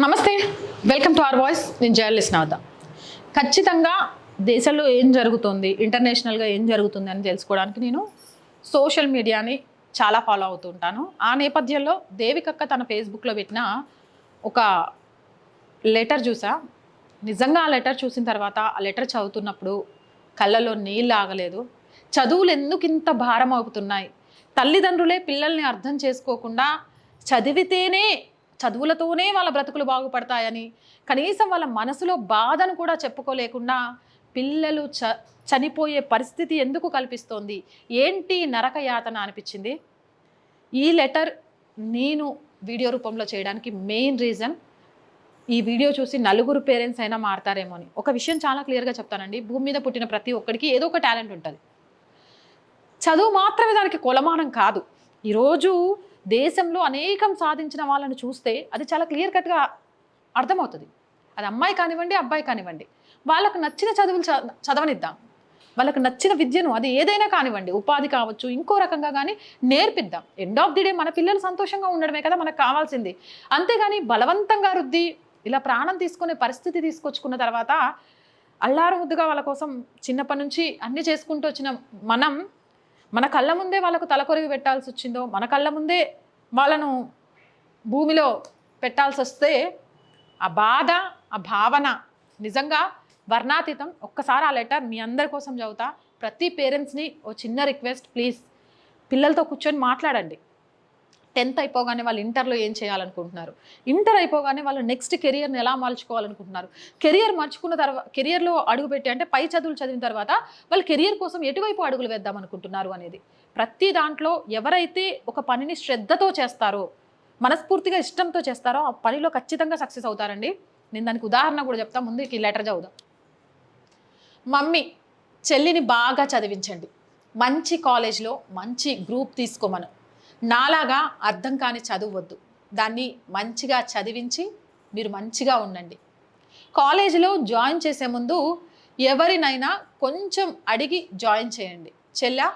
నమస్తే, welcome to our voice. నేను journalist నవత. ఖచ్చితంగా దేశంలో ఏం జరుగుతుంది, ఇంటర్నేషనల్గా ఏం జరుగుతుంది అని తెలుసుకోవడానికి నేను సోషల్ మీడియాని చాలా ఫాలో అవుతూ ఉంటాను. ఆ నేపథ్యంలో దేవికక్క తన ఫేస్బుక్లో పెట్టిన ఒక లెటర్ చూసా. నిజంగా ఆ లెటర్ చూసిన తర్వాత ఆ లెటర్ చదువుతున్నప్పుడు కళ్ళలో నీళ్ళు ఆగలేదు. చదువులు ఎందుకు ఇంత భారం అవుతున్నాయి? తల్లిదండ్రులే పిల్లల్ని అర్థం చేసుకోకుండా చదువులతోనే వాళ్ళ బ్రతుకులు బాగుపడతాయని, కనీసం వాళ్ళ మనసులో బాధను కూడా చెప్పుకోలేకుండా పిల్లలు చనిపోయే పరిస్థితి ఎందుకు కల్పిస్తోంది? ఏంటి నరక యాతన అనిపించింది. ఈ లెటర్ నేను వీడియో రూపంలో చేయడానికి మెయిన్ రీజన్, ఈ వీడియో చూసి నలుగురు పేరెంట్స్ అయినా మారతారేమో అని. ఒక విషయం చాలా క్లియర్గా చెప్తానండి. భూమి మీద పుట్టిన ప్రతి ఒక్కడికి ఏదో ఒక టాలెంట్ ఉంటుంది. చదువు మాత్రమే దానికి కొలమానం కాదు. ఈరోజు దేశంలో అనేకం సాధించిన వాళ్ళని చూస్తే అది చాలా క్లియర్ కట్గా అర్థమవుతుంది. అది అమ్మాయి కానివ్వండి, అబ్బాయి కానివ్వండి, వాళ్ళకు నచ్చిన చదువులు చదవనిద్దాం. వాళ్ళకు నచ్చిన విద్యను, అది ఏదైనా కానివ్వండి, ఉపాధి కావచ్చు, ఇంకో రకంగా కానీ నేర్పిద్దాం. ఎండ్ ఆఫ్ ది డే మన పిల్లలు సంతోషంగా ఉండడమే కదా మనకు కావాల్సింది. అంతేగాని బలవంతంగా రుద్ది ఇలా ప్రాణం తీసుకునే పరిస్థితి తీసుకొచ్చుకున్న తర్వాత అల్లారు ముద్దుగా వాళ్ళ కోసం చిన్నప్పటి నుంచి అన్నీ చేసుకుంటూ వచ్చిన మన కళ్ళ ముందే వాళ్ళకు తలకొరివి పెట్టాల్సి వచ్చిందో, మన కళ్ళ ముందే వాళ్ళను భూమిలో పెట్టాల్సి వస్తే ఆ బాధ, ఆ భావన నిజంగా వర్ణాతీతం. ఒక్కసారి ఆ లెటర్ మీ అందరి కోసం చదువుతా. ప్రతి పేరెంట్స్ని ఓ చిన్న రిక్వెస్ట్, ప్లీజ్ పిల్లలతో కూర్చొని మాట్లాడండి. 10th అయిపోగానే వాళ్ళు ఇంటర్లో ఏం చేయాలనుకుంటున్నారు, ఇంటర్ అయిపోగానే వాళ్ళు నెక్స్ట్ కెరియర్ని ఎలా మలుచుకోవాలనుకుంటున్నారు, కెరియర్లో అడుగుపెట్టి అంటే పై చదువులు చదివిన తర్వాత వాళ్ళు కెరియర్ కోసం ఎటువైపు అడుగులు వేద్దాం అనుకుంటున్నారు అనేది. ప్రతి దాంట్లో ఎవరైతే ఒక పనిని శ్రద్ధతో చేస్తారో, మనస్ఫూర్తిగా ఇష్టంతో చేస్తారో ఆ పనిలో ఖచ్చితంగా సక్సెస్ అవుతారండి. నేను దానికి ఉదాహరణ కూడా చెప్తా. ముందు ఈ లెటర్ చదువుదాం. మమ్మీ, చెల్లిని బాగా చదివించండి, మంచి కాలేజ్లో మంచి గ్రూప్ తీసుకోమను. నాలాగా అర్థం కాని చదువద్దు, దాన్ని మంచిగా చదివించి మీరు మంచిగా ఉండండి. కాలేజీలో జాయిన్ చేసే ముందు ఎవరినైనా కొంచెం అడిగి జాయిన్ చేయండి. చెల్లా,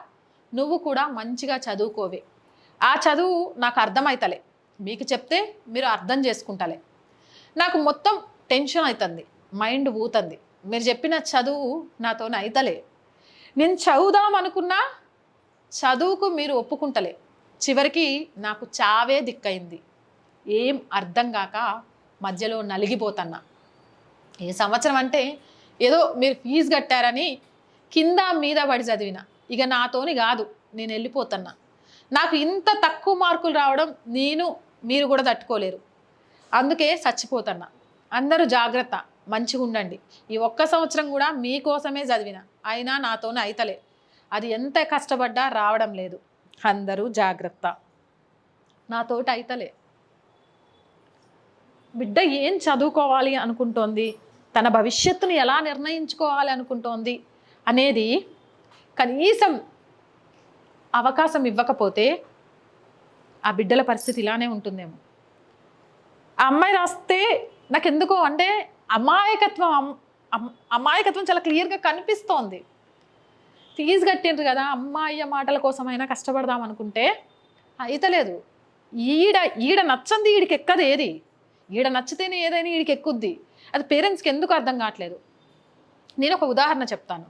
నువ్వు కూడా మంచిగా చదువుకోవే. ఆ చదువు నాకు అర్థమవుతలే, మీకు చెప్తే మీరు అర్థం చేసుకుంటలే. నాకు మొత్తం టెన్షన్ అవుతుంది, మైండ్ ఊతుంది. మీరు చెప్పిన చదువు నాతో అయితలే. నేను చదువుదాం అనుకున్నా చదువుకు మీరు ఒప్పుకుంటలే. చివరికి నాకు చావే దిక్కయింది. ఏం అర్థం కాక మధ్యలో నలిగిపోతున్నా. ఏ సంవత్సరం అంటే ఏదో మీరు ఫీజు కట్టారని కింద మీద పడి చదివిన, ఇక నాతోని కాదు, నేను వెళ్ళిపోతున్నా. నాకు ఇంత తక్కువ మార్కులు రావడం మీరు కూడా తట్టుకోలేరు, అందుకే చచ్చిపోతున్నా. అందరూ జాగ్రత్త, మంచిగా ఉండండి. ఈ ఒక్క సంవత్సరం కూడా మీకోసమే చదివిన, అయినా నాతోనే అయితలే. అది ఎంత కష్టపడ్డా రావడం లేదు. అందరూ జాగ్రత్త, నాతోటి అయితలే. బిడ్డ ఏం చదువుకోవాలి అనుకుంటోంది, తన భవిష్యత్తుని ఎలా నిర్ణయించుకోవాలి అనుకుంటోంది అనేది కనీసం అవకాశం ఇవ్వకపోతే ఆ బిడ్డల పరిస్థితి ఇలానే ఉంటుందేమో. ఆ అమ్మాయి రాస్తే నాకెందుకో అంటే అమాయకత్వం చాలా క్లియర్గా కనిపిస్తోంది. ఫీజు కట్టిండ్రు కదా, అమ్మాయి మాటల కోసమైనా కష్టపడదాం అనుకుంటే అయితలేదు. ఈడ నచ్చంది ఈడికి ఎక్కదు ఏది, ఈడ నచ్చితేనే ఏదైనా ఈడికి ఎక్కుద్ది. అది పేరెంట్స్కి ఎందుకు అర్థం కావట్లేదు. నేను ఒక ఉదాహరణ చెప్తాను.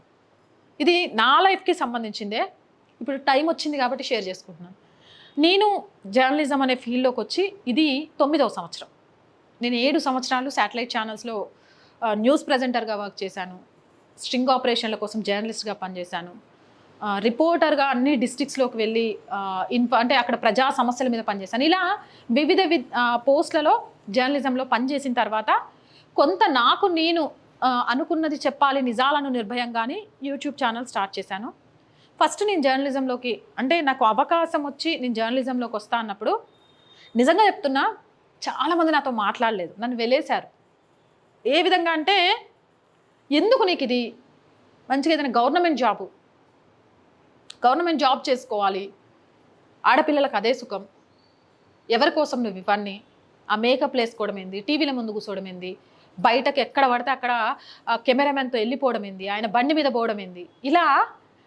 ఇది నా లైఫ్కి సంబంధించిందే. ఇప్పుడు టైం వచ్చింది కాబట్టి షేర్ చేసుకుంటున్నాను. నేను జర్నలిజం అనే ఫీల్డ్లోకి వచ్చి ఇది 9వ సంవత్సరం. నేను 7 సంవత్సరాలు శాటిలైట్ ఛానల్స్లో న్యూస్ ప్రజెంటర్గా వర్క్ చేశాను. స్ట్రింగ్ ఆపరేషన్ల కోసం జర్నలిస్ట్గా పనిచేశాను. రిపోర్టర్గా అన్ని డిస్ట్రిక్ట్స్లోకి వెళ్ళి అంటే అక్కడ ప్రజా సమస్యల మీద పనిచేశాను. ఇలా వివిధ పోస్టులలో జర్నలిజంలో పనిచేసిన తర్వాత కొంత నాకు నేను అనుకున్నది చెప్పాలి, నిజాలను నిర్భయంగానే యూట్యూబ్ ఛానల్ స్టార్ట్ చేశాను. ఫస్ట్ నేను జర్నలిజంలోకి అంటే నాకు అవకాశం వచ్చి నేను జర్నలిజంలోకి వస్తా అన్నప్పుడు నిజంగా చెప్తున్నా, చాలామంది నాతో మాట్లాడలేదు, నన్ను వెలేశారు. ఏ విధంగా అంటే, ఎందుకు నీకు ఇది, మంచిగా ఏదైనా గవర్నమెంట్ జాబ్ చేసుకోవాలి, ఆడపిల్లలకు అదే సుఖం, ఎవరి కోసం నువ్వు ఇవన్నీ, ఆ మేకప్ వేసుకోవడం ఏంది, టీవీల ముందు కూర్చోవడం ఏంది, బయటకు ఎక్కడ పడితే అక్కడ కెమెరామెన్తో వెళ్ళిపోవడం ఏంది, ఆయన బండి మీద పోవడం ఏంది, ఇలా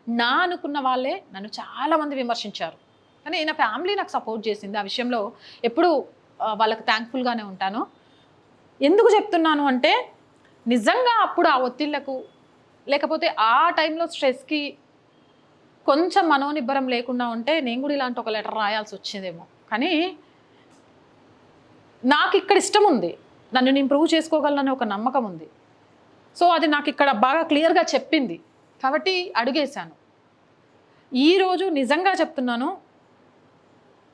నా అనుకున్న వాళ్ళే నన్ను చాలామంది విమర్శించారు. కానీ నా ఫ్యామిలీ నాకు సపోర్ట్ చేసింది. ఆ విషయంలో ఎప్పుడూ వాళ్ళకి థ్యాంక్ఫుల్గానే ఉంటాను. ఎందుకు చెప్తున్నాను అంటే నిజంగా అప్పుడు ఆ ఒత్తిళ్లకు లేకపోతే ఆ టైంలో స్ట్రెస్కి కొంచెం మనోనిబ్బరం లేకుండా ఉంటే నేను కూడా ఇలాంటి ఒక లెటర్ రాయాల్సి వచ్చిందేమో. కానీ నాకు ఇక్కడ ఇష్టం ఉంది, నన్ను నేను ప్రూవ్ చేసుకోగలనని ఒక నమ్మకం ఉంది. సో అది నాకు ఇక్కడ బాగా క్లియర్గా చెప్పింది కాబట్టి అడుగేశాను. ఈరోజు నిజంగా చెప్తున్నాను,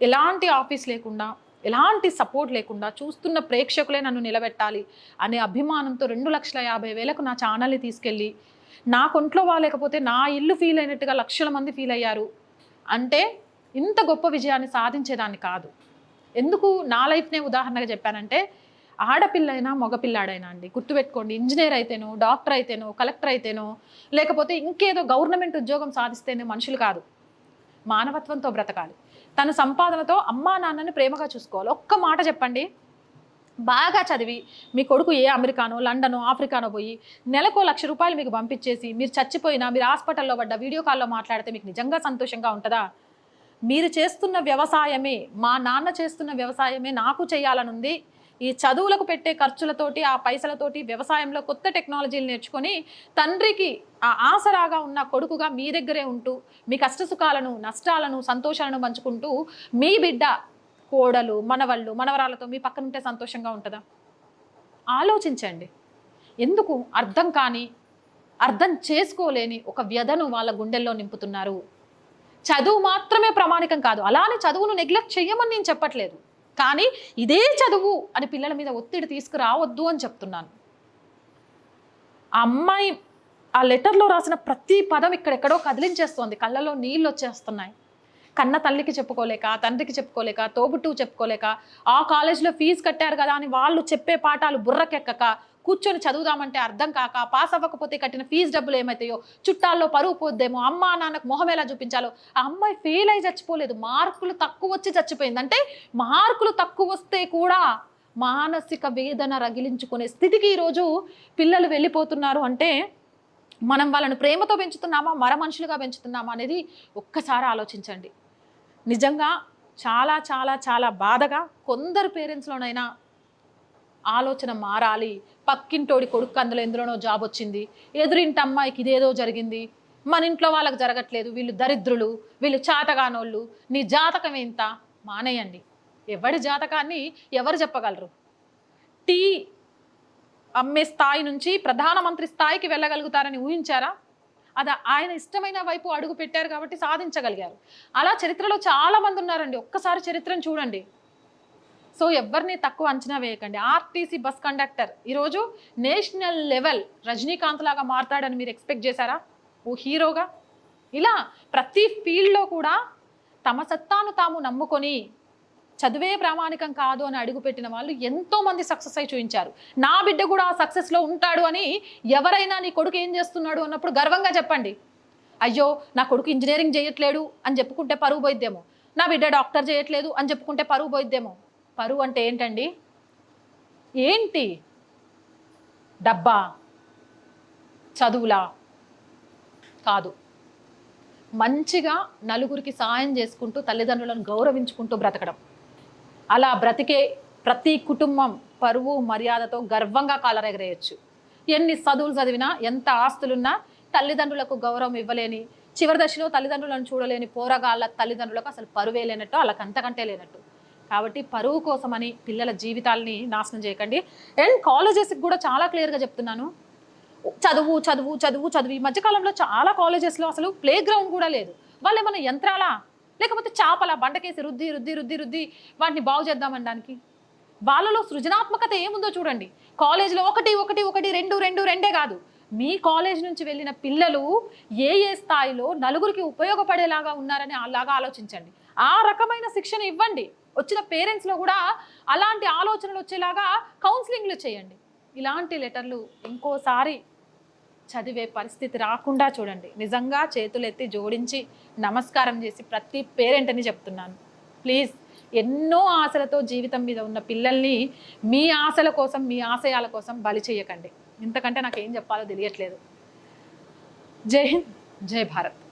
ఎలాంటి ఆఫీస్ లేకుండా ఎలాంటి సపోర్ట్ లేకుండా చూస్తున్న ప్రేక్షకులే నన్ను నిలబెట్టాలి అనే అభిమానంతో 2,50,000 నా ఛానల్ని తీసుకెళ్ళి నా కొంట్లో లేకపోతే నా ఇల్లు ఫీల్ అయినట్టుగా లక్షల మంది ఫీల్ అయ్యారు అంటే ఇంత గొప్ప విజయాన్ని సాధించేదాన్ని కాదు. ఎందుకు నా లైఫ్నే ఉదాహరణగా చెప్పానంటే ఆడపిల్లైనా మగపిల్లాడైనా అండి గుర్తుపెట్టుకోండి, ఇంజనీర్ అయితేనో డాక్టర్ అయితేనో కలెక్టర్ అయితేనో లేకపోతే ఇంకేదో గవర్నమెంట్ ఉద్యోగం సాధిస్తేనే మనుషులు కాదు, మానవత్వంతో బ్రతకాలి. తన సంపాదనతో అమ్మా నాన్నని ప్రేమగా చూసుకోవాలి. ఒక్క మాట చెప్పండి, బాగా చదివి మీ కొడుకు ఏ అమెరికానో లండనో ఆఫ్రికానో పోయి నెలకు ₹1,00,000 మీకు పంపించేసి మీరు చచ్చిపోయినా మీరు హాస్పిటల్లో పడ్డ వీడియో కాల్లో మాట్లాడితే మీకు నిజంగా సంతోషంగా ఉంటుందా? మీరు చేస్తున్న వ్యవసాయమే, మా నాన్న చేస్తున్న వ్యవసాయమే నాకు చేయాలనుంది, ఈ చదువులకు పెట్టే ఖర్చులతోటి ఆ పైసలతోటి వ్యవసాయంలో కొత్త టెక్నాలజీలు నేర్చుకొని తండ్రికి ఆ ఆసరాగా ఉన్న కొడుకుగా మీ దగ్గరే ఉంటూ మీ కష్టసుఖాలను నష్టాలను సంతోషాలను పంచుకుంటూ మీ బిడ్డ కోడలు మనవళ్ళు మనవరాలతో మీ పక్కన ఉంటే సంతోషంగా ఉంటుందా? ఆలోచించండి. ఎందుకు అర్థం చేసుకోలేని ఒక వ్యధను వాళ్ళ గుండెల్లో నింపుతున్నారు? చదువు మాత్రమే ప్రామాణికం కాదు, అలానే చదువును నెగ్లెక్ట్ చెయ్యమని నేను చెప్పట్లేదు, కానీ ఇదే చదువు అని పిల్లల మీద ఒత్తిడి తీసుకురావద్దు అని చెప్తున్నాను. ఆ అమ్మాయి ఆ లెటర్లో రాసిన ప్రతి పదం ఇక్కడెక్కడో కదిలించేస్తోంది, కళ్ళలో నీళ్ళు వచ్చేస్తున్నాయి. కన్న తల్లికి చెప్పుకోలేక తండ్రికి చెప్పుకోలేక తోబుట్టుకు చెప్పుకోలేక ఆ కాలేజీలో ఫీజు కట్టారు కదా అని వాళ్ళు చెప్పే పాఠాలు బుర్రకెక్కక కూర్చొని చదువుదామంటే అర్థం కాక పాస్ అవ్వకపోతే కట్టిన ఫీజు డబ్బులు ఏమవుతాయో చుట్టాల్లో పరువు పోద్దేమో అమ్మా నాన్నకు మొహం ఎలా చూపించాలో. ఆ అమ్మాయి ఫెయిల్ అయి చచ్చిపోలేదు, మార్కులు తక్కువ వచ్చి చచ్చిపోయింది. అంటే మార్కులు తక్కువ వస్తే కూడా మానసిక వేదన రగిలించుకునే స్థితికి ఈరోజు పిల్లలు వెళ్ళిపోతున్నారు. అంటే మనం వాళ్ళని ప్రేమతో పెంచుతున్నామా మర మనుషులుగా పెంచుతున్నామా అనేది ఒక్కసారి ఆలోచించండి. నిజంగా చాలా చాలా చాలా బాధగా కొందరు పేరెంట్స్లోనైనా ఆలోచన మారాలి. పక్కింటోడి కొడుకు అందులో ఎందులోనో జాబ్ వచ్చింది, ఎదురింటి అమ్మాయికి ఇదేదో జరిగింది, మన ఇంట్లో వాళ్ళకి జరగట్లేదు, వీళ్ళు దరిద్రులు, వీళ్ళు చాతగానోళ్ళు, నీ జాతకం ఎంత మానేయండి. ఎవడి జాతకాన్ని ఎవరు చెప్పగలరు? టీ అమ్మే స్థాయి నుంచి ప్రధానమంత్రి స్థాయికి వెళ్ళగలుగుతారని ఊహించారా? అది ఆయన ఇష్టమైన వైపు అడుగు పెట్టారు కాబట్టి సాధించగలిగారు. అలా చరిత్రలో చాలా మంది ఉన్నారండి, ఒక్కసారి చరిత్రను చూడండి. సో ఎవరిని తక్కువ అంచనా వేయకండి. ఆర్టీసీ బస్ కండక్టర్ ఈరోజు నేషనల్ లెవెల్ రజనీకాంత్ లాగా మారతాడని మీరు ఎక్స్పెక్ట్ చేశారా? ఓ హీరోగా. ఇలా ప్రతి ఫీల్డ్లో కూడా తమ సత్తాను తాము నమ్ముకొని చదువే ప్రామాణికం కాదు అని అడుగుపెట్టిన వాళ్ళు ఎంతోమంది సక్సెస్ అయి చూపించారు. నా బిడ్డ కూడా ఆ సక్సెస్లో ఉంటాడు అని ఎవరైనా నీ కొడుకు ఏం చేస్తున్నాడు అన్నప్పుడు గర్వంగా చెప్పండి. అయ్యో నా కొడుకు ఇంజనీరింగ్ చేయట్లేడు అని చెప్పుకుంటే పరువు పోయిద్దేమో, నా బిడ్డ డాక్టర్ చేయట్లేదు అని చెప్పుకుంటే పరువు పోయిద్దేమో. పరువు అంటే ఏంటండి? ఏంటి? డబ్బా? చదువులా? కాదు. మంచిగా నలుగురికి సాయం చేసుకుంటూ తల్లిదండ్రులను గౌరవించుకుంటూ బ్రతకడం. అలా బ్రతికే ప్రతి కుటుంబం పరువు మర్యాదతో గర్వంగా కాలరెగరేయచ్చు. ఎన్ని చదువులు చదివినా ఎంత ఆస్తులున్నా తల్లిదండ్రులకు గౌరవం ఇవ్వలేని చివరి దశలో తల్లిదండ్రులను చూడలేని పోరగాళ్ళ తల్లిదండ్రులకు అసలు పరువే లేనట్టు, వాళ్ళకి అంతకంటే లేనట్టు. కాబట్టి పరువు కోసమని పిల్లల జీవితాలని నాశనం చేయకండి. అండ్ కాలేజెస్కి కూడా చాలా క్లియర్గా చెప్తున్నాను, చదువు చదువు చదువు చదువు. ఈ మధ్యకాలంలో చాలా కాలేజెస్లో అసలు ప్లే గ్రౌండ్ కూడా లేదు. వాళ్ళు ఏమైనా యంత్రాలా లేకపోతే చేపల బండకేసి రుద్ది రుద్ది రుద్ది రుద్ది వాటిని బాగు చేద్దామనడానికి? వాళ్ళలో సృజనాత్మకత ఏముందో చూడండి. కాలేజీలో ఒకటి ఒకటి ఒకటి రెండు రెండు రెండే కాదు, మీ కాలేజ్ నుంచి వెళ్ళిన పిల్లలు ఏ ఏ స్థాయిలో నలుగురికి ఉపయోగపడేలాగా ఉన్నారని అలాగా ఆలోచించండి. ఆ రకమైన శిక్షణ ఇవ్వండి. వచ్చిన పేరెంట్స్లో కూడా అలాంటి ఆలోచనలు వచ్చేలాగా కౌన్సిలింగ్లు చేయండి. ఇలాంటి లెటర్లు ఇంకోసారి చదివే పరిస్థితి రాకుండా చూడండి. నిజంగా చేతులెత్తి జోడించి నమస్కారం చేసి ప్రతి పేరెంట్ని చెప్తున్నాను, ప్లీజ్ ఎన్నో ఆశలతో జీవితం మీద ఉన్న పిల్లల్ని మీ ఆశల కోసం మీ ఆశయాల కోసం బలి చేయకండి. ఇంతకంటే నాకేం చెప్పాలో తెలియట్లేదు. జై హింద్, జై భారత్.